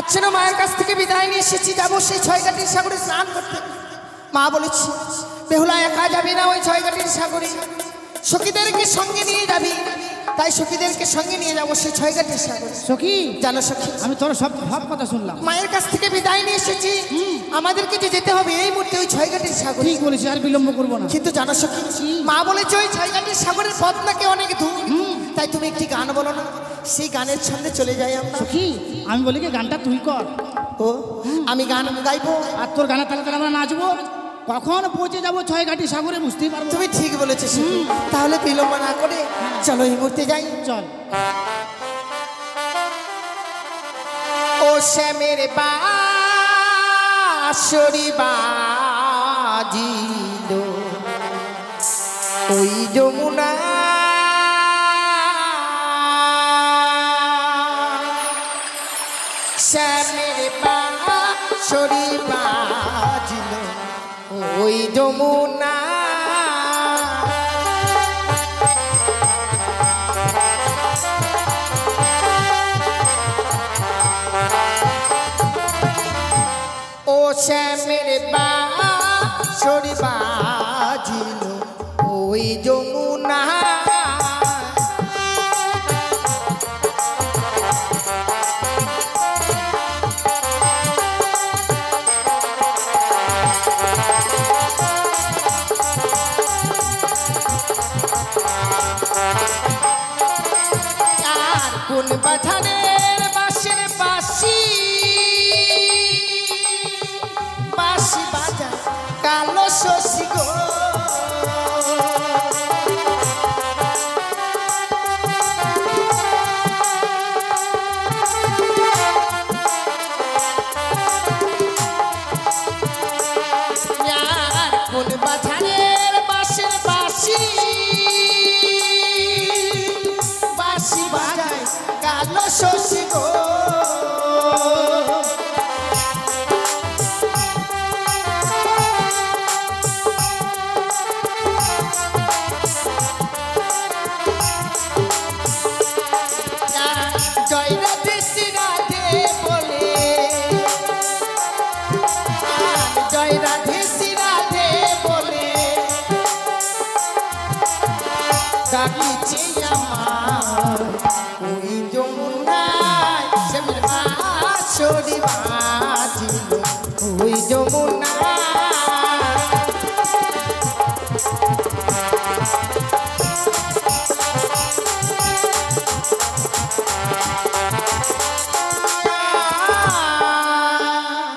আজ যেন মায়ের কাছ থেকে বিদায় নিয়ে এসেছি, যাবো সেই ছয়ঘাটির সাগরে স্নান করতে। মা বলেছি বেহুলা একা যাবি না ওই ছয়ঘাটির সাগরে, সখীদেরকে সঙ্গে নিয়ে যাবি। তাই সখীদেরকে সঙ্গে নিয়ে যাবো সেই ছয়ঘাটির সাগরে। সখী জানো সখী, আমি তোর সব কথা শুনলাম। মায়ের কাছ থেকে বিদায় নিয়ে এসেছি, আমাদেরকে যে যেতে হবে এই মুহূর্তে ওই ছয়ঘাটির সাগরে। ঠিক বলেছি, আর বিলম্ব করবো না। কিন্তু জানো সখী, মা বলেছে ওই ছয়ঘাটির সাগরের পথ নাকি অনেক দূর। তাই তুমি একটি গান বলো না, সেই গানের ছন্দে চলে যাই আমরা। সখী আমি বলি কি গানটা তুই কর। ও আমি গান গাইবো আর তোর গানের তালে তালে আমরা নাচবো। কখন পৌঁছে যাবো ছয়ঘাটি সাগরে বুঝতেই পারবো। তুমি ঠিক বলেছো সখী, তাহলে বিলম্ব না করে চলো এই মুহূর্তে যাই। চল। ও শ্যামের বাঁশরি বাজিল ওই যমুনা, শ্যামের বাঁশরি বাজিল ওই যমুনা, ও শ্যামের বাঁশরি বাজিল ওই যমুনা, আর কোন বাজারের বাঁশের বাঁশি, বাঁশি বাজা কালো শশী গো, আর কোন বাজারের বাঁশের বাঁশি, বাঁশি বাজায় কালো শশী গো, জয় রাধে শ্রী রাধে বলে, জয় রাধে শ্রী রাধে বলে ডাকিছে আমার ওই যমুনায়, শ্যামের বাঁশরি বাজিল ওই যমুনায়।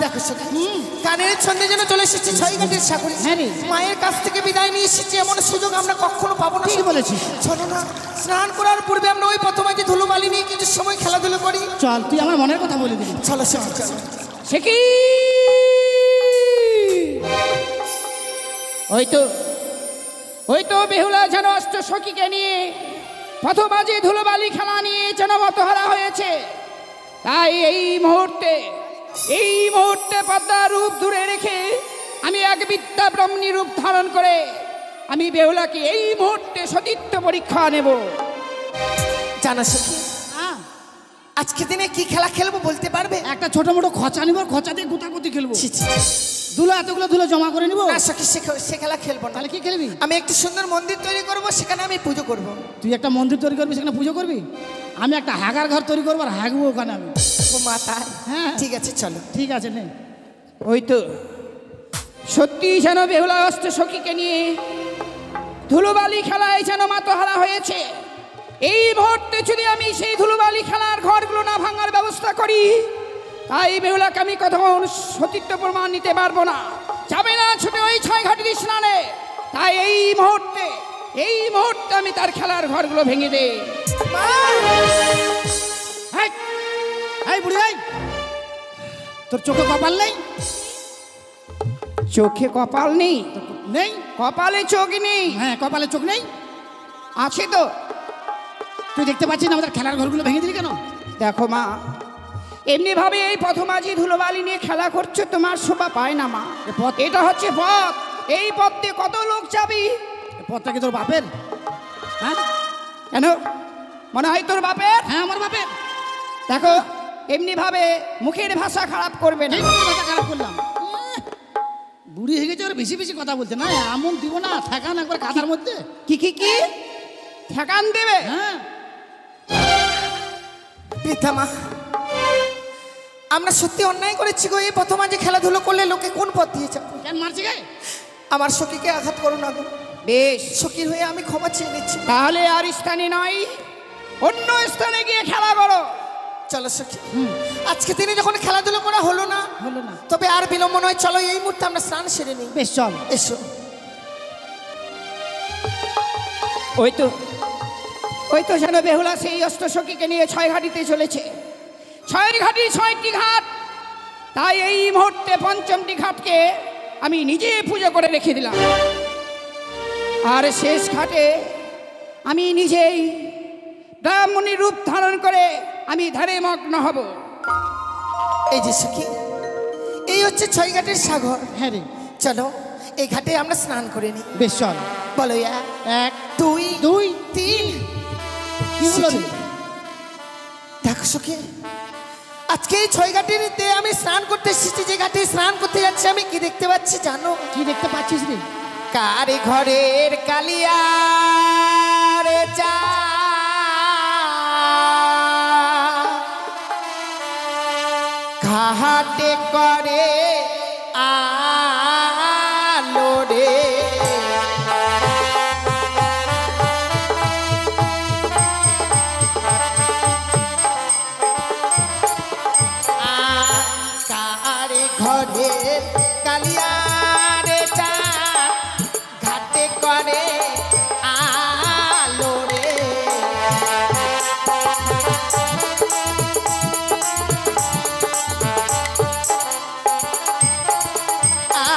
দেখো সখী, গানের ছন্দে যেন চলে এসেছি ছয়ঘাটির সাগরে। হ্যাঁ রে। মায়ের কাছ থেকে বিদায় নিয়ে এসেছি, এমন সুযোগ আমরা কখনো পাবো না। ঠিক বলেছিস। চলো না, স্নান করার পূর্বে আমরা ওই প্রথমে ধুলোবালি নিয়ে কিছু সময় খেলাধুলো করি। চল, তুই আমার মনের কথা বলে দিবি। চলো সখী চলো। সখী ওই তো বেহুলা যেন অষ্ট সখীকে নিয়ে প্রথম আজ ধুলোবালি খেলা নিয়ে যেন মতহারা হয়েছে। তাই এই মুহূর্তে পদ্মা রূপ দূরে রেখে আমি এক বিদ্যা ব্রহ্মণী রূপ ধারণ করে আমি বেহুলাকে এই মুহূর্তে সতীত্ব পরীক্ষা নেব। জানো সখী, আজকে দিনে কি খেলা খেলবো বলতে পারবে? একটা ছোট মোটো খচা নিব, খচা দিয়ে গুতাগুতি খেলবো। ছি, ছি, ছি। ধুলো এতগুলো ধুলো জমা করে নিব। না সখী, সে খেলা খেলবো না। তাহলে কি খেলবি? আমি একটি সুন্দর মন্দির তৈরি করব, সেখানে আমি পুজো করব। তুই একটা মন্দির তৈরি করবি, সেখানে পুজো করবি। আমি একটা হাগার ঘর তৈরি করবো আর হাগবো ওখানে আমি। ও মা তাই? হ্যাঁ ঠিক আছে চলো। ঠিক আছে নে। ওই তো সত্যি যেন বেহুলা অষ্ট সখীকে নিয়ে ধুলোবালি খেলায় যেন মাতোহারা হয়েছে। এই মুহূর্তে যদি আমি সেই ধুলোবালি খেলার ঘরগুলো না ভাঙার ব্যবস্থা করি, তাই বেহুলাকে আমি কতক্ষণ সতীত্ব প্রমাণ নিতে পারবো না। যাবে না ছুটে ওই ছয়ঘাটির স্নানে। তাই এই মুহূর্তে আমি তার খেলার ঘরগুলো ভেঙে দেই। এই বুড়ি, তোর চোখে কপাল নেই? চোখে কপাল নেই? নেই, কপালে চোখ নেই। হ্যাঁ, কপালে চোখ নেই, আছে তো। তুই দেখতে পাচ্ছিস না আমাদের খেলার ঘরগুলো ভেঙে দিলি কেন? দেখো মা, এমনি ভাবে এই প্রথম আজই ধুলোবালি নিয়ে খেলা করছো, তোমার শোভা পায় না মা। এটা হচ্ছে পথ, এই পথ দিয়ে কত লোক যাবি। পথটা কি তোর বাপের? হ্যাঁ, কেন মনে হয় তোর বাপের? হ্যাঁ আমার বাপের। দেখো এমনি ভাবে মুখের ভাষা খারাপ করবে না। ঠিক করে মাথা খারাপ করলাম। বুড়ি হয়ে গেছে, ওর বেশি বেশি কথা বলছে না। এমন দিব না, ঠেকান একবার কাঁথার মধ্যে। কি কি কি ঠেকান দেবে? হ্যাঁ, বৃদ্ধা মা, আমরা সত্যি অন্যায় করেছি গো। এই প্রথম যে খেলাধুলো করলে লোকে কোন পথ দিয়ে যাবে? কেন মারছি গায়ে? আমার সখীকে আঘাত করো না গো। বেশ, সখীর হয়ে আমি ক্ষমা চেয়ে নিচ্ছি। তাহলে আর স্থানে নয়, অন্য স্থানে গিয়ে খেলা করো। চলো সখী, আজকে দিনে যখন খেলাধুলো করা হলো না, হলো না, তবে আর বিলম্ব নয়, চলো এই মুহূর্তে আমরা স্নান সেরে নিই। বেশ চল। এসো। ওই তো যেন বেহুলা সেই অস্ত্র সখীকে নিয়ে ছয় ঘাটিতে চলেছে। ছয়ের ঘাটি 6টি ঘাট, তাই এই মুহূর্তে পঞ্চমটি ঘাটকে আমি নিজে পুজো করে রেখে দিলাম। আর শেষ ঘাটে আমি নিজেই ব্রাহ্মণী রূপ ধারণ করে আমি ধারে মগ্ন হব। এই যে সখী, এই হচ্ছে ছয় ঘাটের সাগর। হ্যাঁ রে, চলো এই ঘাটে আমরা স্নান করে নিই। বেশ চল। বলো এক, 2 2, 3। কি হলো রে? দেখো সখী, আজকে এই ছয় ঘাটিতে আমি স্নান করতে এসেছি। যে ঘাটে স্নান করতে যাচ্ছি আমি কি দেখতে পাচ্ছি জানো? কি দেখতে পাচ্ছিস রে? কার ঘরের কালিয়া রে চা, ঘাটে করে আলো রে। কার ঘরের কালিয়া রে চা, ঘাটে করে আলো রে।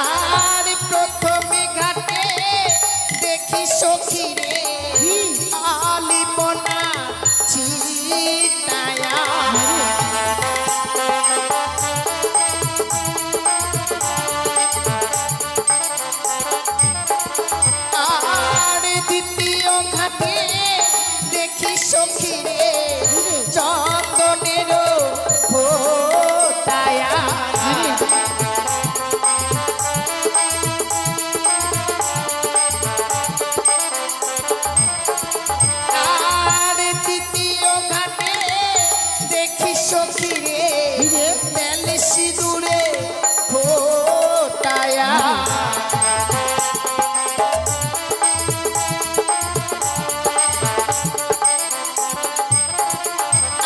আর প্রথমে ঘাটে দেখি সখী রে, আলিপনা ছিটায়া। আর দ্বিতীয় ঘাটে দেখি সখী রে, চন্দনের ফোটায়া। আর তৃতীয় ঘাটে দেখি সখী রে, তেল সিঁদুরে ফোটায়া।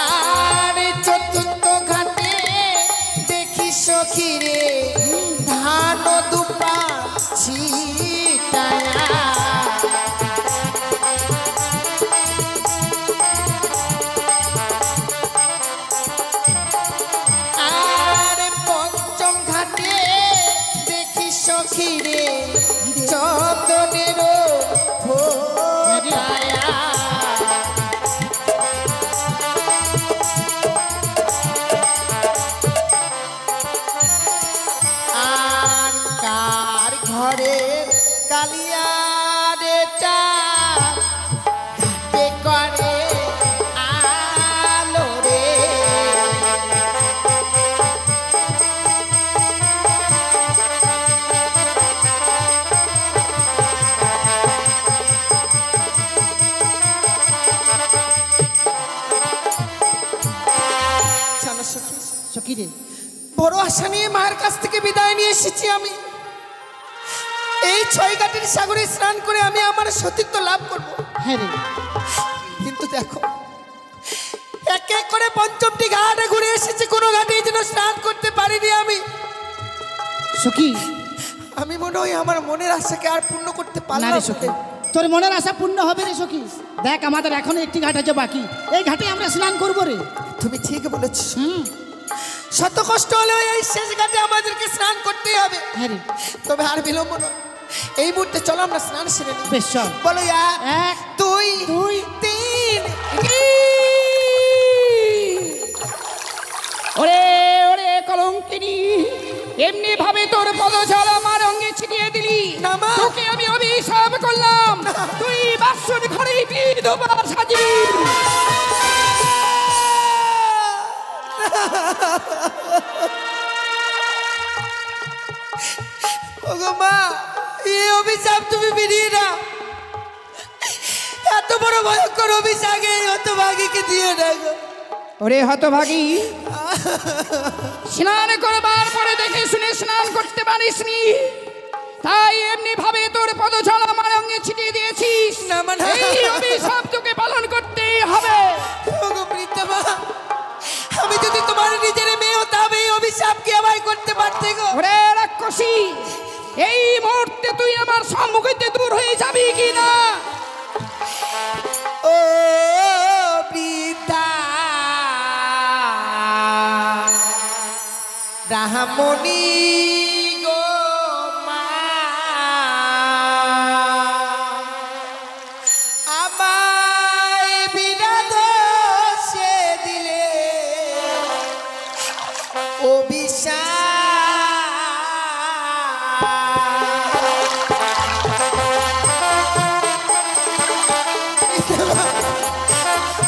আর চতুর্থ ঘাটে দেখি সখী রে, ধান দুপা ছিটায়া। আর পঞ্চম ঘাটে দেখি সখী রে, চন্দনের ফোটায়া। আর কার ঘরের কালিয়া রে চা, ঘাটে করে আলো রে। জানো সখী, সখী রে, বড় আশা নিয়ে মায়ের কাছ থেকে বিদায় নিয়ে এসেছি আমি। এই ছয় ঘাটের সাগরে স্নান করে আমি আমার সতীত্ব লাভ করব। হ্যাঁ রে, কিন্তু দেখো, এক এক করে পঞ্চমটি ঘাটে ঘুরে এসেছি, কোনো ঘাটে যেন স্নান করতে পারিনি আমি। সখী। আমি মনে হয় আমার মনের আশাকে আর পূর্ণ করতে না পারলাম রে সখী, তোর মনের আশা পূর্ণ হবে রে সখী। দেখ, আমাদের এখনো একটি ঘাট আছে বাকি, এই ঘাটে আমরা স্নান করবো রে। তুমি ঠিক বলেছ। হুম, শত কষ্ট হলেও এই শেষ ঘাটে আমাদেরকে স্নান করতেই হবে। হ্যাঁ রে, তবে আর বিলম্ব নয়, এই মুহূর্তে চলো আমরা স্নান সেরে নিই। বেশ চল। বলো 1, 2 2, 3। ওরে ওরে কলঙ্কিনী, এমনি ভাবে তোর পদজল আমার অঙ্গে ছিটিয়ে দিলি। না মা। তোকে আমি অভিশাপ করলাম, তুই বাসর ঘরে বিধবা সাজবি। ওগো মা, এই অভিশাপ তুমি ফিরিয়ে নাও। এত বড় ভয়ঙ্কর অভিশাপে হতভাগীকে দিও না গো। ওরে হতভাগী, স্নান করবার পরে দেখে শুনে স্নান করতে পারিসনি, তাই এমনি ভাবে তোর পদজল আমার অঙ্গে ছিটিয়ে দিয়েছিস। না মা, না। এই অভিশাপ তোকে পালন করতেই হবে। ওগো বৃদ্ধা মা, আমি যদি তোমার নিজের মেয়ে হতাম এই অভিশাপ কি আমায় করতে পারতে গো? ওরে রাক্ষসী, এই মুহূর্তে তুই আমার সম্মুখ হইতে দূর হয়ে যাবি কি না? ও বৃদ্ধা ব্রাহ্মণী গো মা, আমায় বিনা দোষে দিলে অভিশাপ।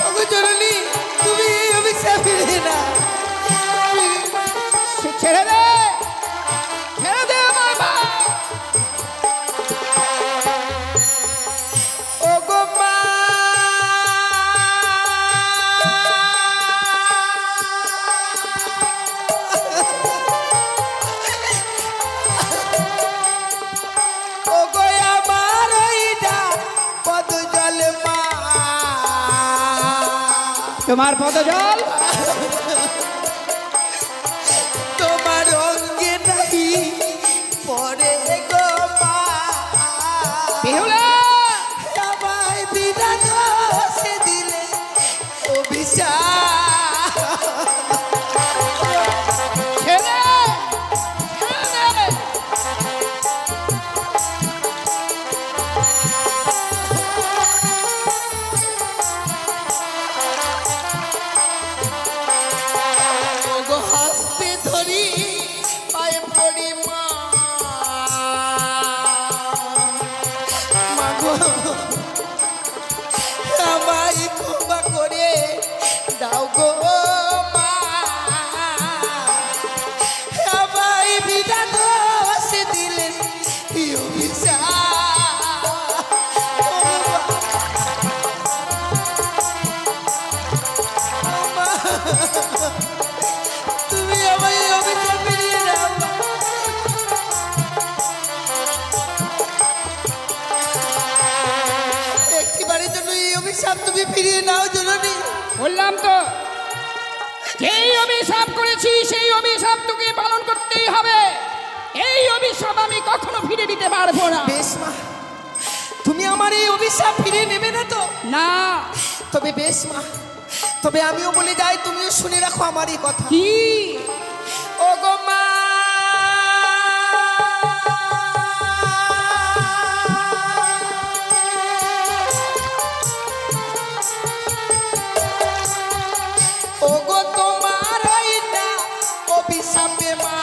ওগো জননী, তুমি এই অভিশাপ ফিরিয়ে না। ছেড়ে দে, ছেড়ে দে আমার মা। ওগো মা, ওগো আমার ওইটা পদজল মা, তোমার পদজল তোমার অঙ্গে নাই পরে গো মা, বেহুলা, আমায় বিনা দোষে দিলে অভিশাপ। ছেড়ে দে, ছেড়ে দে। ওগো হাসতে ধরি পায়ে পড়ি মা, মাগো আমায় ক্ষমা করে দাও গো মা, আমায় বিনা দোষে দিলেন এই অভিশাপ। ও মা, তুমি আমায় এই অভিশাপ ফিরিয়ে দাও। একটিবারের জন্য এই অভিশাপ তুমি ফিরিয়ে নাও জননী। বললাম তো, যেই অভিশাপ করেছি সেই অভিশাপ তোকে পালন করতেই হবে। এই অভিশাপ আমি কখনো ফিরে দিতে পারবো না। বেশ মা, তুমি আমার এই অভিশাপ ফিরিয়ে নেবে না তো? না। তবে বেশ মা, তবে আমিও বলে যাই, তুমিও শুনে রাখো আমার এই কথা। কি? ও গো মা, ও গো তোমার এইটা অভিশাপে মা,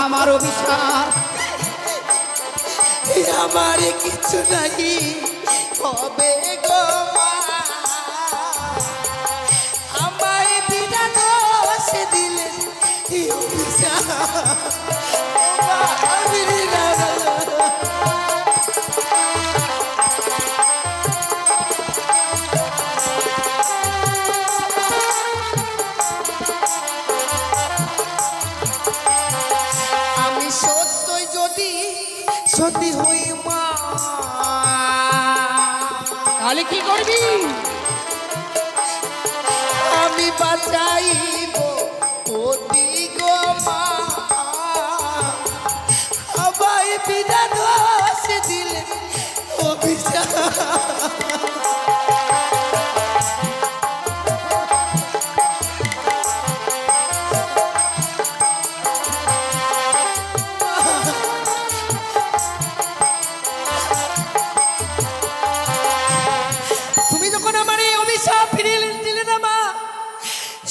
আমার অভিশাপ আমার কিছু নাই হবে গো মা, আমায় বিনা দোষে দিলে এই অভিশাপ। ও মা, ফিরিয়ে দাও না। আমি সত্যই যদি সত্যি হই মা, তাহলে কি করবি? আমি বাঁচাইব অতি গো মা, আমায় বিনা দোষে দিলে অভিশাপ। তুমি যখন আমার এই অভিশাপ ফিরিয়ে দিলে না মা,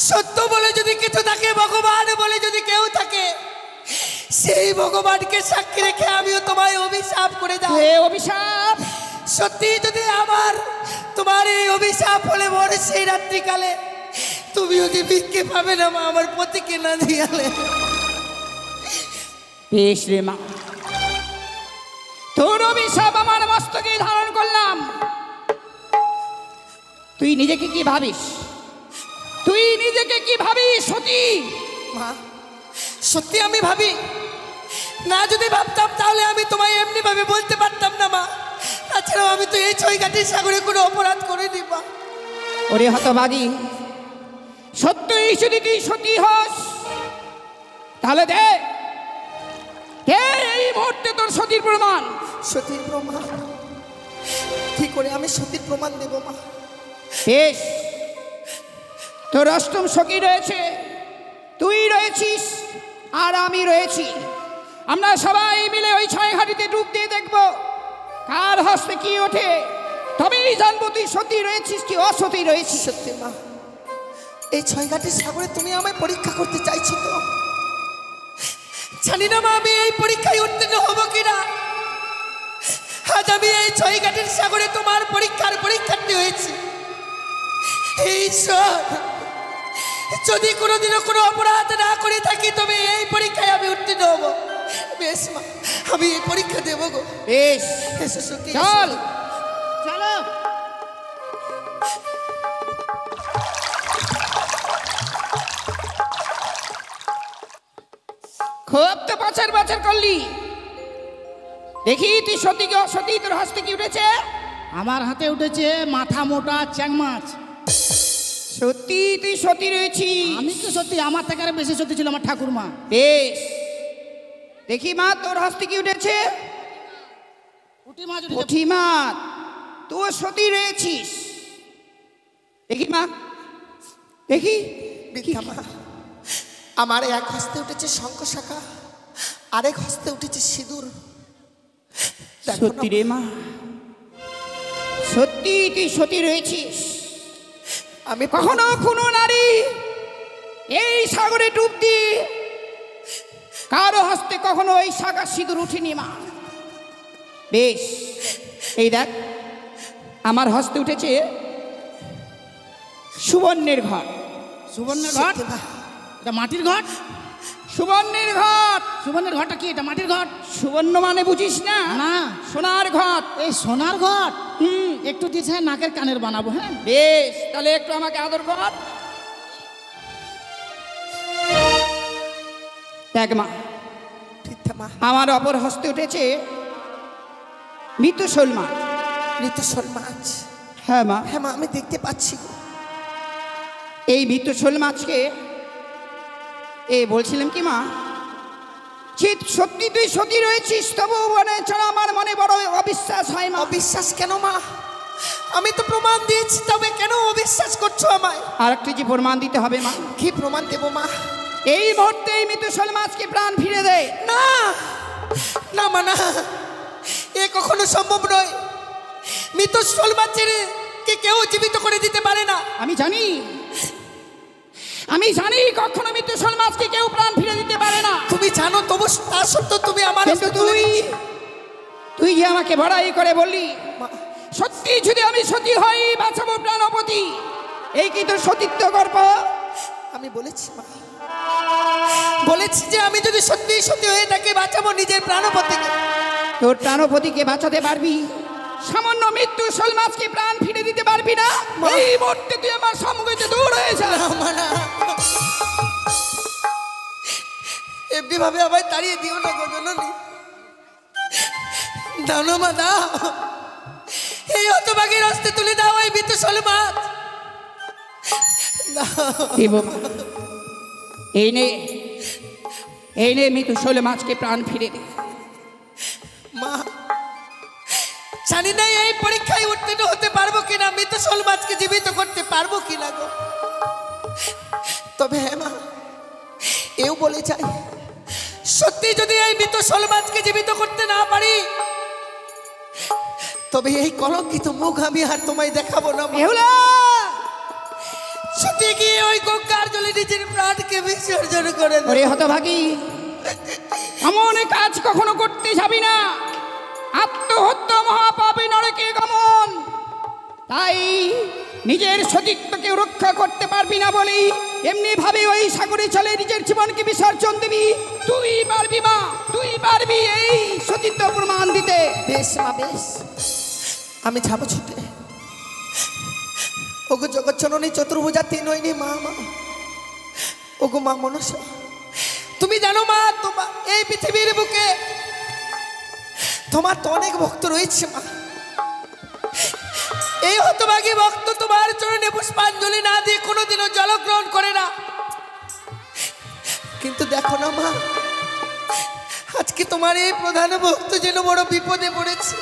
সত্য বলে যদি কিছু থাকে, ভগবান বলে যদি কেউ থাকে, সেই ভগবানকে সাক্ষী রেখে আমিও তোমায় অভিশাপ করে দাও। এ অভিশাপ সত্যি যদি আমার তোমার এই অভিশাপ হলে মোর সেই রাত্রিকালে তুমি যদি ভিক্ষে পাবে না মা আমার পতিকে না দিয়ালে। বেশ রে মা, তোর অভিশাপ আমার মস্তকে ধারণ করলাম। তুই নিজেকে কি ভাবিস? তুই নিজেকে কি ভাবিস সতী? মা সত্যি আমি ভাবি না, যদি ভাবতাম তাহলে আমি তোমায় এমনি ভাবে বলতে পারতাম না মা। তাছাড়াও আমি তো এই ছয়ঘাটের সাগরে কোনো অপরাধ করিনি মা। ওরে হতভাগী, সত্যই যদি তুই সতী হস তাহলে দে এই মুহূর্তে তোর সতীর প্রমাণ। সতীর প্রমাণ? কি করে আমি সতীর প্রমাণ দেব মা? বেশ, তোর অষ্টম সখী রয়েছে, তুই রয়েছিস আর আমি রয়েছি। আমরা সবাই মিলে ওই ছয় ঘাটিতে ডুব দিয়ে দেখব কার হস্তে কি ওঠে, তবেই জানবো তুই সতী রয়েছিস কি অসতী রয়েছিস। সত্যি মা, এই ছয়ঘাটের সাগরে তুমি আমায় পরীক্ষা করতে চাইছো তো? জানি না মা আমি এই পরীক্ষায় উত্তীর্ণ হব কিনা। আজ আমি এই ছয়ঘাটের সাগরে তোমার পরীক্ষার্থী হয়েছি। এই ঈশ্বর, যদি কোনোদিনও কোনো অপরাধ না করে থাকি তবে এই পরীক্ষায় আমি উত্তীর্ণ হব। বেশ মা, আমি এই পরীক্ষা দেবো গো। বেশ, এসো সখী, চল। চলো। খুব তো বছর বছর করলি, দেখি তুই সতী কি অসতী, তোর হস্তে কি উঠেছে? আমার হাতে উঠেছে মাথা মোটা চ্যাং মাছ। সত্যি তুই সতী রয়েছিস? আমি তো সত্যি, আমার থেকে আরো বেশি সত্যি ছিল আমার ঠাকুরমা। বেশ, দেখি মা তোর হস্তে কি উঠেছে? পুঁটি মাছ উঠেছে। পুঁটি মাছ, তুই সতী রয়েছিস। দেখি মা, দেখি। বৃদ্ধা মা, আমার এক হস্তে উঠেছে শঙ্খ শাখা, আরেক হস্তে উঠেছে সিঁদুর। দেখো না, সত্যি রে মা, সত্যি তুই সতী রয়েছিস। আমি কখনো কোনো নারী এই সাগরে ডুব দিয়ে কারো হস্তে কখনো এই শাখা সিঁদুর উঠিনি মা। বেশ, এই দেখ আমার হস্তে উঠেছে সুবর্ণের ঘট। সুবর্ণের ঘট? সত্যি মা, এটা মাটির ঘট? সুবর্ণের ঘট। সুবর্ণের ঘরটা কি? এটা মাটির ঘট? সুবর্ণ মানে বুঝিস না? না। সোনার ঘট। এই সোনার ঘট? একটু দিয়েছে নাকের কানের বানাবো। হ্যাঁ বেশ, তাহলে একটু আমাকে আদর কর। দেখ মা, বৃদ্ধা মা, আমার অপর হস্তে উঠেছে মৃত্যু শোল মাছ। মৃত্যুশোল মাছ? হ্যাঁ মা, হ্যাঁ মা, আমি দেখতে পাচ্ছি গো। এই মৃত্যু শোল মাছকে বলছিলাম কি মা, সত্যি তুই সতী রয়েছিস, তবু মনে ছাড়া আমার মনে বড় অবিশ্বাস হয় মা। অবিশ্বাস কেন মা? আমি তো প্রমাণ দিয়েছি, তবে কেন অবিশ্বাস করছো আমায়? আর একটু যে প্রমাণ দিতে হবে মা। কি প্রমাণ দেবো মা? এই মুহূর্তে এই মৃত্যু শোল মাছকে প্রাণ ফিরে দে। না না মা, না, এ কখনো সম্ভব নয়। মৃত্যুশোল মাছের কে কেউ জীবিত করে দিতে পারে না। আমি জানি, আমি জানি কখনো মৃত্যু শোল মাছকে কেউ প্রাণ ফিরে দিতে পারে না। তুমি জানো, তবু তা সত্ত্বেও তুমি আমার কিন্তু তুই যে আমাকে বড়াই করে বললি সত্যি যদি আমি সতী হই বাঁচাবো প্রাণপতি, এই কি তোর সতীত্ব গর্ব? আমি বলেছি মা, বলেছি যে আমি যদি সত্যি সত্যি হয়ে থাকি বাঁচাবো নিজের প্রাণপতিকে। তোর প্রাণপতিকে বাঁচাতে পারবি, সামান্য মৃত্যু শোল মাছকে প্রাণ ফিরে দিতে পারবি না? এই মুহূর্তে তুই আমার সম্মুখে দৌড় হয়ে যা। না মা, না, এমনি ভাবে আমায় তাড়িয়ে দিও না গো জননী। দাও না মা, দাও, এই হতভাগীর হস্তে তুলে দাও এই মৃত্যুশোল মাছ। দেব মা, এই নে মৃত্যু শোল মাছকে প্রাণ ফিরে দে। মা, জানি না এই পরীক্ষায় উত্তীর্ণ হতে পারবো কিনা, মৃত্যুশোল মাছকে জীবিত করতে পারবো কিনা গো। তবে হ্যাঁ মা, এও বলে যাই, সত্যি যদি এই মৃত্যুশোল মাছকে জীবিত করতে না পারি তবে এই কলঙ্কিত মুখ আমি আর তোমায় দেখাবো না মা। বেহুলা, ছুটে গিয়ে ওই গঙ্গার জলে নিজের প্রাণকে বিসর্জন করে দেব। ওরে হতভাগী, এমন কাজ কখনো করতে যাবি না। আত্মহত্যা মহাপাপী নরকে গমন। তাই নিজের সতীত্বকে রক্ষা করতে পারবি না বলেই এমনি ভাবে ওই সাগরে চলে নিজের জীবনকে বিসর্জন দিবি। তুই পারবি মা, তুই পারবি এই সতীত্ব প্রমাণ দিতে। বেশ মা বেশ, আমি যাবো ছুটে। ওগো জগৎ জননী চতুর্ভুজা তিন হয়নি মা, মা ওগো মা মনসা, তুমি জানো মা, তোমার এই পৃথিবীর বুকে তোমার তো অনেক ভক্ত রয়েছে মা। এই হতভাগী ভক্ত তোমার চরণে পুষ্পাঞ্জলি না দিয়ে কোনোদিনও জলগ্রহণ করে না। কিন্তু দেখো না মা, আজকে তোমার এই প্রধান ভক্ত যেন বড় বিপদে পড়েছে।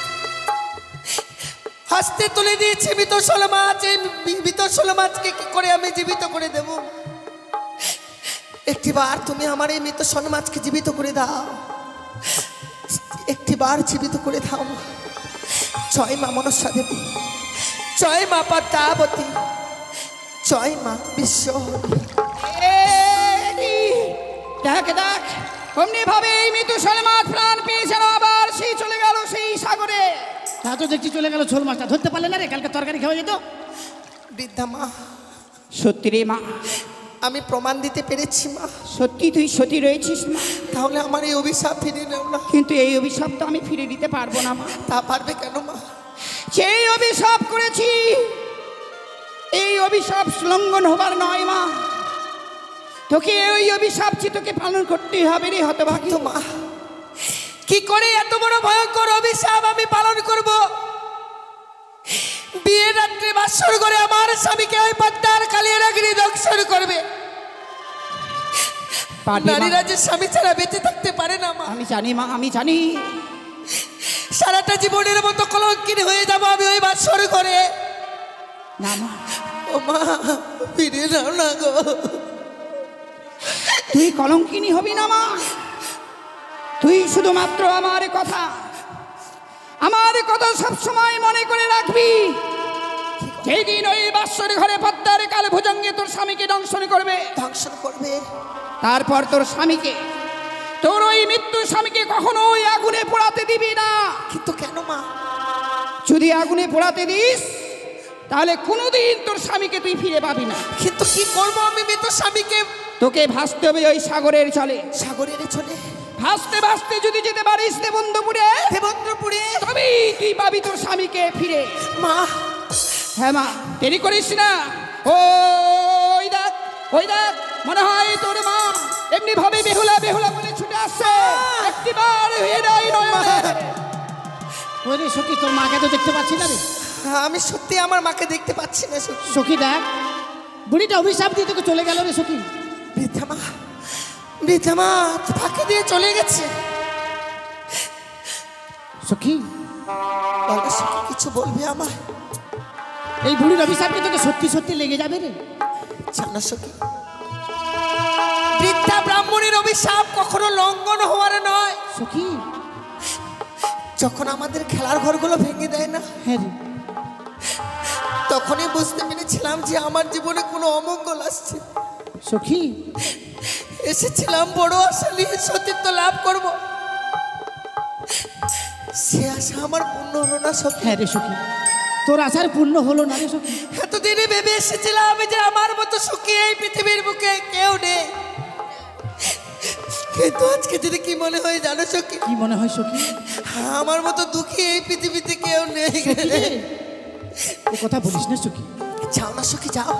হাসতে তুলে দিয়েছে মৃতশল মাছ। এই মৃতশল মাছকে কি করে আমি জীবিত করে দেব? একটিবার তুমি আমার এই মৃতশল মাছকে জীবিত করে দাও, একটিবার জীবিত করে দাও মা। জয় মা মনসা দেবী, জয় মা পদ্মাবতী, জয় মা বিশ্বহরি। দেখ দেখ, অমনি ভাবে এই মৃত্যু মাছ প্রাণ পেয়ে যেন আবার সেই চলে গেল সেই সাগরে। তা তো দেখছি চলে গেল, শোল মাছটা ধরতে পারলে না রে, কালকে তরকারি খাওয়া যেত। বৃদ্ধা মা, সত্যি রে মা, আমি প্রমাণ দিতে পেরেছি মা। সত্যি তুই সতী রয়েছিস মা। তাহলে আমার এই অভিশাপ ফিরিয়ে নেও না। কিন্তু এই অভিশাপ তো আমি ফিরে দিতে পারবো না মা। তা পারবে কেন মা? যেই অভিশাপ করেছি এই অভিশাপ লঙ্ঘন হবার নয় মা। তোকে ওই অভিশাপ তোকে পালন করতেই হবে রে হতভাগী। তো মা, কি করে এত বড় ভয়ঙ্কর অভিশাপ আমি পালন করব? বিয়ের রাত্রে বাসর করে আমার স্বামীকে ওই পদ্মার কালিয়াগিরি দংশন করবে। নারীরা যে স্বামী ছাড়া বেঁচে থাকতে পারে না মা। আমি জানি মা, আমি জানি। সারাটা জীবনের মতো কলঙ্কিনী হয়ে যাব আমি ওই বাসর করে। না মা, ও মা, ফিরে নাও না গো। তুই কলঙ্কিনী হবি না মা। তুই শুধুমাত্র আমার কথা সবসময় মনে করে রাখবি। যেদিন ওই বাসর ঘরে পদ্মার কাল ভুজঙ্গে তোর স্বামীকে দংশন করবে, তারপর তোর স্বামীকে, তোর ওই মৃত্যু স্বামীকে কখনো ওই আগুনে পোড়াতে দিবি না। কিন্তু কেন মা? যদি আগুনে পোড়াতে দিস তাহলে কোনোদিন তোর স্বামীকে তুই ফিরে পাবি না। কিন্তু কি করবো আমি মৃত স্বামীকে? তোকে ভাসতে হবে ওই সাগরের চলে। সাগরের চলে ভাসতে ভাসতে যদি যেতে পারিস দেবন্দ্রপুরে, তবেই তুই পাবি তোর স্বামীকে ফিরে। মা, হ্যাঁ মা, দেরি করিস না। ওই দেখ, ওই দেখ, মনে হয় তোর মা এমনি ভাবে বেহুলা বেহুলা বলে ছুটে আসছে। একটিবার ওরে সখী, তোর মাকে তো দেখতে পাচ্ছি না রে। আমি সত্যি আমার মাকে দেখতে পাচ্ছি না সখী। সখী দেখ, বুড়িটা অভিশাপ দিয়ে তোকে চলে গেল রে সখী। বৃদ্ধা মা ফাঁকি দিয়ে চলে গেছে। সখী, কিছু বলবে আমার? এই বুড়ির অভিশাপকে তোকে সত্যি সত্যি লেগে যাবে রে। জানো সখী, বৃদ্ধা ব্রাহ্মণের অভিশাপ কখনো লঙ্ঘন হওয়ার নয়। সখী, যখন আমাদের খেলার ঘরগুলো ভেঙে দেয় না, হ্যাঁ রে, তখনই বুঝতে পেরেছিলাম যে আমার জীবনে কোনো অমঙ্গল আসছে। সখী, এসেছিলাম বড় আশা নিয়ে সতীত্ব লাভ করব, সে আশা আমার পূর্ণ হলো না সখী। হ্যাঁ রে সখী, তোর আশার পূর্ণ হলো না রে সখী। এতদিনে ভেবে এসেছিলাম যে আমার মতো সুখী এই পৃথিবীর বুকে কেউ নেই। কিন্তু আজকে যদি কি মনে হয় জানো সখী? কি মনে হয় সখী? আমার মতো দুঃখী এই পৃথিবীতে কেউ নেই। ও কথা বলিস না সখী। যাও না সখী, যাও,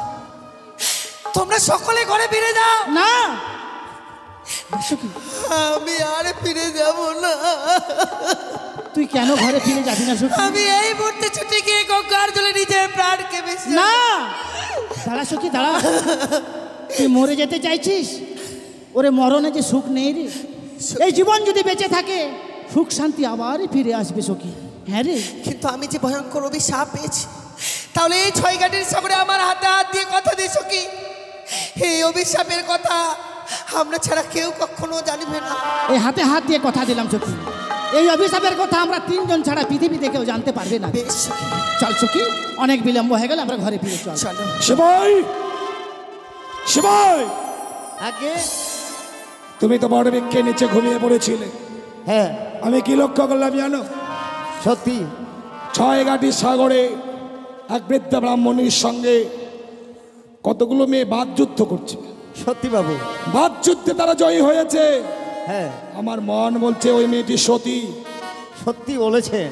তোমরা সকলে ঘরে ফিরে যাও। না সখী, আমি আর ফিরে যাব না। তুই কেন ঘরে ফিরে যাবি না সখী? আমি এই মুহূর্তে ছুটে গিয়ে গঙ্গার জলে নিজের প্রাণকে বেশি। না, দাঁড়া সখী, দাঁড়া। তুই মরে যেতে চাইছিস? ওরে মরণে যে সুখ নেই রে। এই জীবন যদি বেঁচে থাকে সুখ শান্তি আবারই ফিরে আসবে সখী। হ্যাঁ রে, কিন্তু আমি যে ভয়ঙ্কর অভিশাপ পেয়েছি, তাহলে এই ছয় ঘাটের সাগরে আমার হাতে হাত দিয়ে কথা দিই সখী, এই অভিশাপের কথা আমরা ছাড়া কেউ কখনো জানবে না। এই হাতে হাত দিয়ে কথা দিলাম সখী, এই অভিশাপের কথা আমরা তিনজন ছাড়া পৃথিবীতে কেউ জানতে পারবে না। বেশ সখী, চল সখী, অনেক বিলম্ব হয়ে গেল, আমরা ঘরে ফিরে চল। চলো। শিবাই, শিবাই, আগে তুমি তো বড় বৃক্ষের নিচে ঘুমিয়ে পড়েছিলে। হ্যাঁ, আমি কি লক্ষ্য করলাম জানো? সত্যি ছয় ঘাটি সাগরে এক বৃদ্ধ ব্রাহ্মণীর সঙ্গে কতগুলো মেয়ে বাদ যুদ্ধ করছে। সত্যি বাবু। বাদ যুদ্ধে তারা জয়ী হয়েছে। হ্যাঁ, আমার মন বলছে ওই মেয়েটি সতী, সত্যি বলেছেন।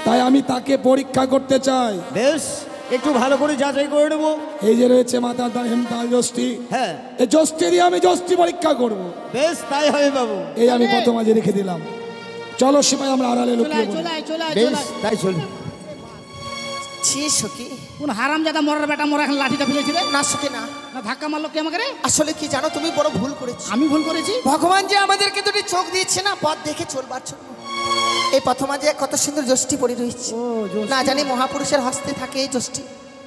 তাই আমি তাকে পরীক্ষা করতে চাই। বেশ, একটু ভালো করে যাচাই করে নেবো। এই যে রয়েছে মাতার দান হেমতা যষ্টি, হ্যাঁ, এই যষ্টি দিয়ে আমি যষ্টি পরীক্ষা করব। বেশ তাই হবে বাবু। এই আমি কত মাঝে রেখে দিলাম। চলো সিপাই আমরা আড়ালে লুকিয়ে পড়ি। বেশ তাই চলুন। ছি সখী, কোন হারাম জাদা মরার বেটা মোরা এখন লাঠিটা ফেলেছি রে? না সখী না, না ধাক্কা মারলো কি আমাকে রে? আসলে কি জানো, তুমি বড় ভুল করেছো। আমি ভুল করেছি? ভগবান যে আমাদেরকে দুটি চোখ দিয়েছে না, পথ দেখে চলবার জন্য। এই প্রথমা যে কত সুন্দর যষ্টি পড়ে রয়েছে, ও, যষ্টি। না জানি মহাপুরুষের হস্তে থাকে এই যষ্টি।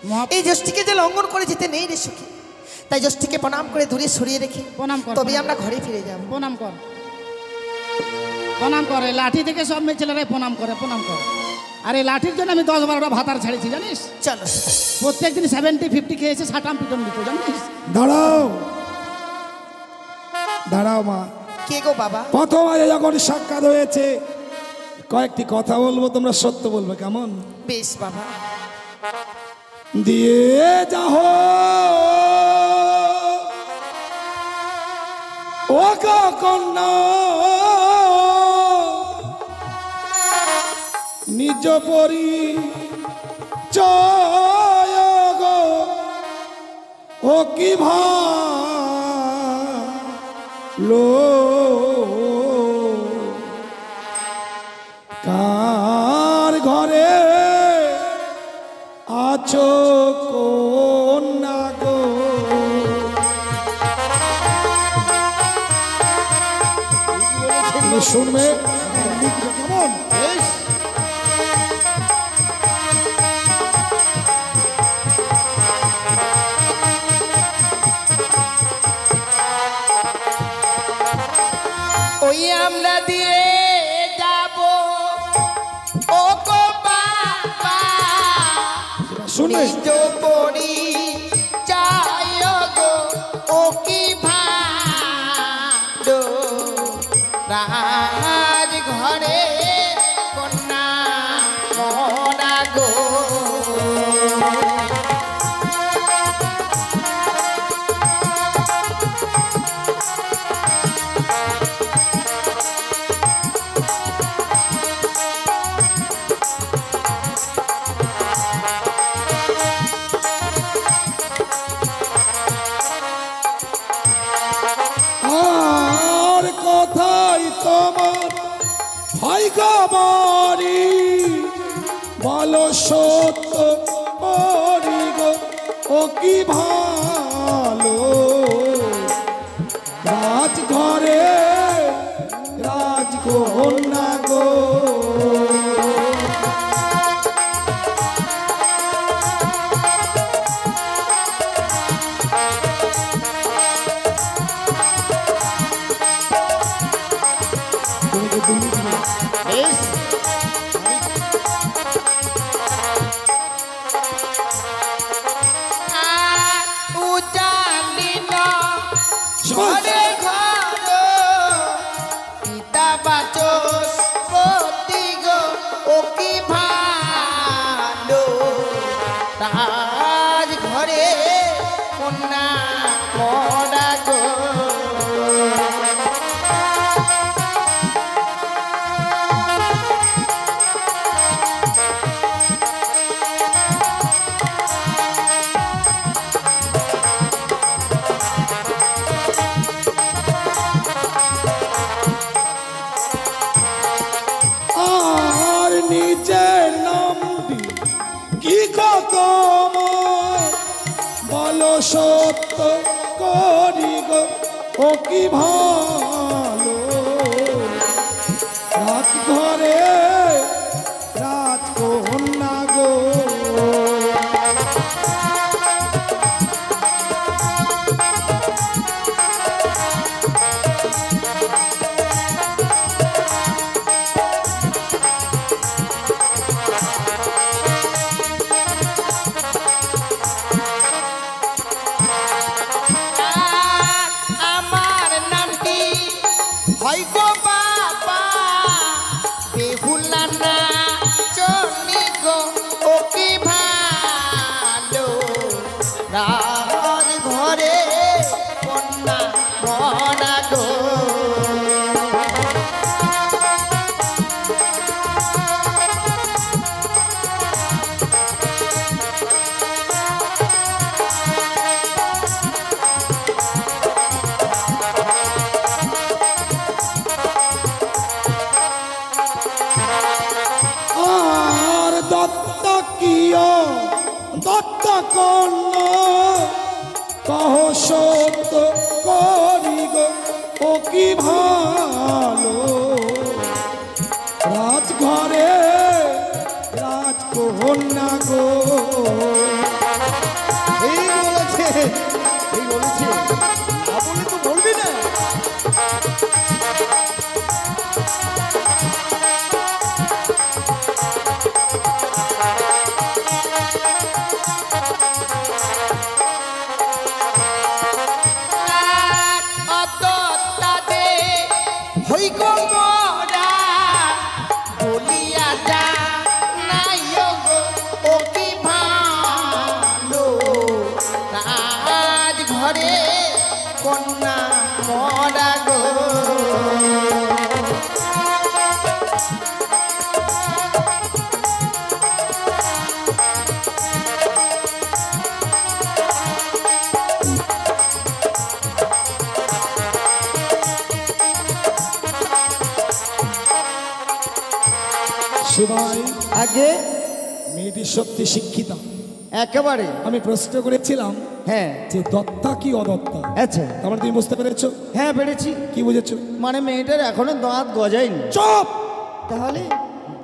মহা- এই যষ্টিকে যে লঙ্ঘন করে যেতে নেই রে সখী। তাই যষ্টিকে প্রণাম করে দূরে সরিয়ে রেখে প্রণাম কর, তবে প্রণাম আমরা ঘরে ফিরে যাব। প্রণাম কর, প্রণাম করে। লাঠি থেকে সব মেয়ে ছেলেরাই প্রণাম করে, প্রণাম কর। আর এই লাঠির জন্য আমি 10-12টা ভাতার ছেড়েছি জানিস। চলো প্রত্যেক দিন 70-50 খেয়েছে, সাটাম পিটন দিত জানিস। দাঁড়াও, দাঁড়াও মা। কে গো বাবা? প্রথম আজ যখন সাক্ষাৎ হয়েছে, কয়েকটি কথা বলবো, তোমরা সত্য বলবে, কেমন? বেশ বাবা। দিয়ে যাহ ও গো কন্যা, নিজ পরিচয় গো, ও কি ভালো, কার ঘরে আছো কন্যা গো। তুমি শুনবে কেমন? বেশ, ওই আমরা দিয়ে যাব ও গো বাবা, শুনবে? নিজ পরিচয় গো, ও কি ভালো, রাজ ঘরে কন্যা মরা গো। আর কোথায় তোমার ভাই গাবারি, বলো সত্য করি গো, ও কি ভালো, রাজঘরে রাজকন্যা গো। বেশ, ঘরে ঘর পিতা বাচস পতি গো, ও কি ভালো, রাজ ঘরে কন্যা মরা গো। আর নিজের নামটি কি কত, বলো সত্য করি গো, ও কি ভালো, রাজঘরে রাজকন্যা গো। আমার নামটি কন্যা কহ সত্য করি গো ও কি ভালো রাজঘরে রাজকন্যা গো। এই বলেছে, এই বলেছে, না বললে তো বলবি না। হই গো মোরা বলিয়া যা নাই গো ও কি ভালো রাজ ঘরে কন্যা মরা গো। শিবাই আগে মেয়েটি সত্যি শিক্ষিতা। একেবারে। আমি প্রশ্ন করেছিলাম হ্যাঁ, যে দত্তা কি অদত্তা, আচ্ছা, তারপরে তুমি বুঝতে পেরেছো? হ্যাঁ পেরেছি। কি বুঝেছো? মানে মেয়েটার এখনো দাঁত গজায়নি। চুপ! তাহলে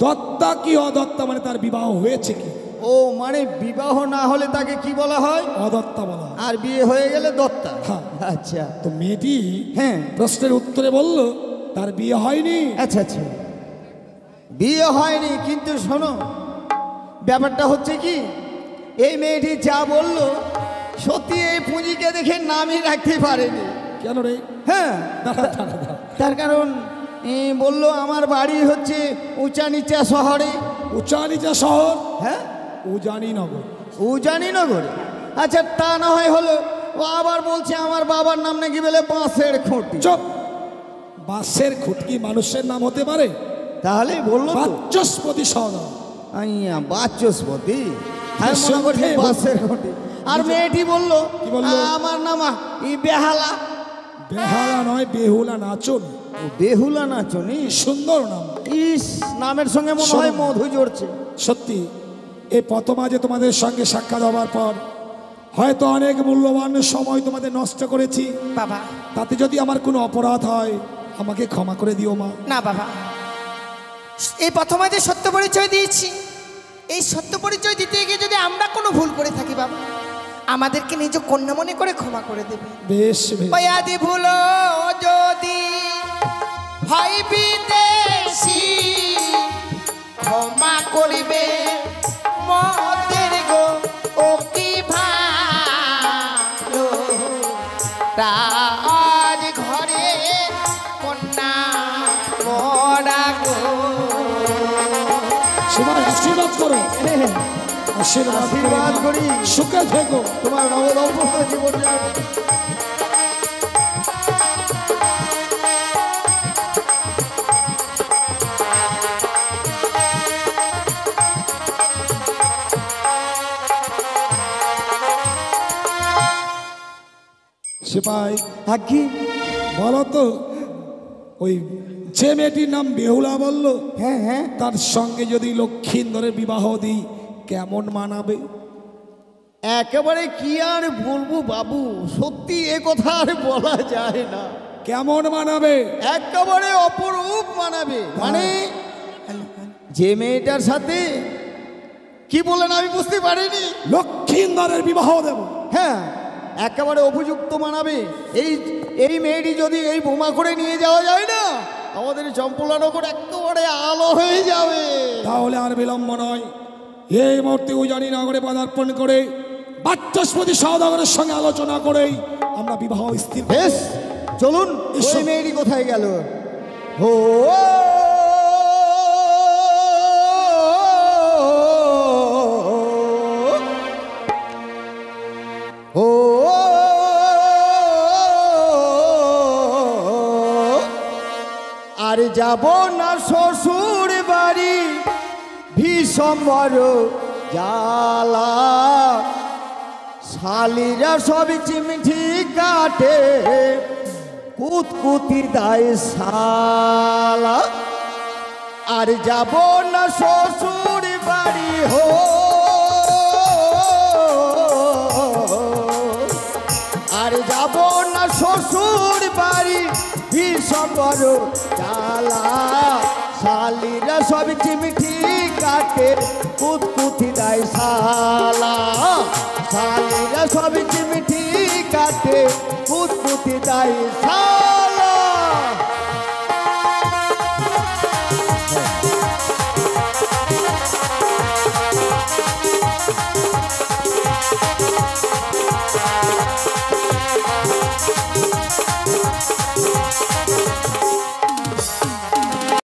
দত্তা কি অদত্তা মানে তার বিবাহ হয়েছে কি? ও মানে বিবাহ না হলে তাকে কি বলা হয়? অদত্তা বলা হয়। আর বিয়ে হয়ে গেলে দত্তা। হ্যাঁ। আচ্ছা, তো মেয়েটি হ্যাঁ। প্রশ্নের উত্তরে বলল তার বিয়ে হয়নি। আচ্ছা আচ্ছা, বিয়ে হয়নি, কিন্তু শোনো ব্যাপারটা হচ্ছে কি, এই মেয়েটি যা বলল সত্যি এই পুঁজিকে দেখে নামই রাখতে পারেনি। কেন রে? হ্যাঁ, দাঁড়া দাঁড়া দাঁড়া। তার কারণ বলল আমার বাড়ি হচ্ছে উঁচা নিচা শহরে। উচানিচা শহর, হ্যাঁ, উজানি নগর। উজানি নগরে। আচ্ছা, তা না হয় হলো, ও আবার বলছে আমার বাবার নাম নাকি বলে বাঁশের খুঁটি। চুপ! বাঁশের খুঁটকি মানুষের নাম হতে পারে? তাহলে বললো তো বাচস্পতি সদা। আইয়া বাচস্পতি, আমি মনে করছি শুনতে বাঁশের খুঁটি। আর মেয়েটি বললো কি বললো? আমার নাম বেহালা। বেহালা নয়, বেহুলা নাচন। ও বেহুলা নাচনি। সুন্দর নাম। ইস, নামের সঙ্গে মনে হয় শোনো। মধু জড়ছে। সত্যি এই প্রথম আজ তোমাদের সঙ্গে সাক্ষাৎ হওয়ার পর হয়তো অনেক মূল্যবান সময় তোমাদের নষ্ট করেছি। বাবা তাতে যদি আমার কোনো অপরাধ হয় আমাকে ক্ষমা করে দিও মা। না বাবা, এই প্রথমে যে সত্য পরিচয় দিয়েছি, এই সত্য পরিচয় দিতে গিয়ে যদি আমরা কোনো ভুল করে থাকি বাবা, আমাদেরকে নিজ কন্যা মনে করে ক্ষমা করে দেবে। বেশ বেশ। বয়াদি ভুলো যদি হয় বিদেশি, ক্ষমা করিবে মতের গো ও কি ভালো রাজ ঘরে কন্যা মরা গো। সবাই আশীর্বাদ করো, আশীর্বাদ আশীর্বাদ করি। করি। সুখে থেকো। তোমার নবদম্পত্য জীবন যাবে। সিপাই আজ্ঞে, বলো তো, ওই যে মেয়েটির নাম বেহুলা বললো, হ্যাঁ হ্যাঁ, তার সঙ্গে যদি লক্ষ্মীন্দরের বিবাহ দিই কেমন মানাবে? একেবারে কি আর বলবো বাবু, সত্যি এ কথা আর বলা যায় না। কেমন মানাবে? একেবারে অপরূপ মানাবে। মানে যে মেয়েটার সাথে কি বলেন আমি বুঝতে পারিনি। লক্ষ্মীন্দরের বিবাহ দেব। হ্যাঁ, একেবারে উপযুক্ত মানাবে। এই এই মেয়েটি যদি এই বোমা করে নিয়ে যাওয়া যায় না, আমাদের চম্পলানগর একেবারে আলো হয়ে যাবে। তাহলে আর বিলম্ব নয়, এই মুহূর্তে উজানি নগরে পদার্পণ করে বাচস্পতি সওদাগরের সঙ্গে আলোচনা করেই আমরা বিবাহ স্থির করব। বেশ, চলুন। এসো। ওই মেয়েটি কোথায় গেল? ও ও আর যাব না শ্বশুর বাড়ি, ভীষণ বড় জ্বালা, শালিরা সব চিমঠি কাটে, কুতকুতি দায় শালা। আর যাব না শ্বশুর বাড়ি, হো যাব না শ্বশুর বাড়ি ভীষণ বড় জ্বালা শালিরা সব চিমটি কাটে কুতকুতি দেয় শালা শালিরা সব চিমটি কাটে কুতকুতি দেয় শালা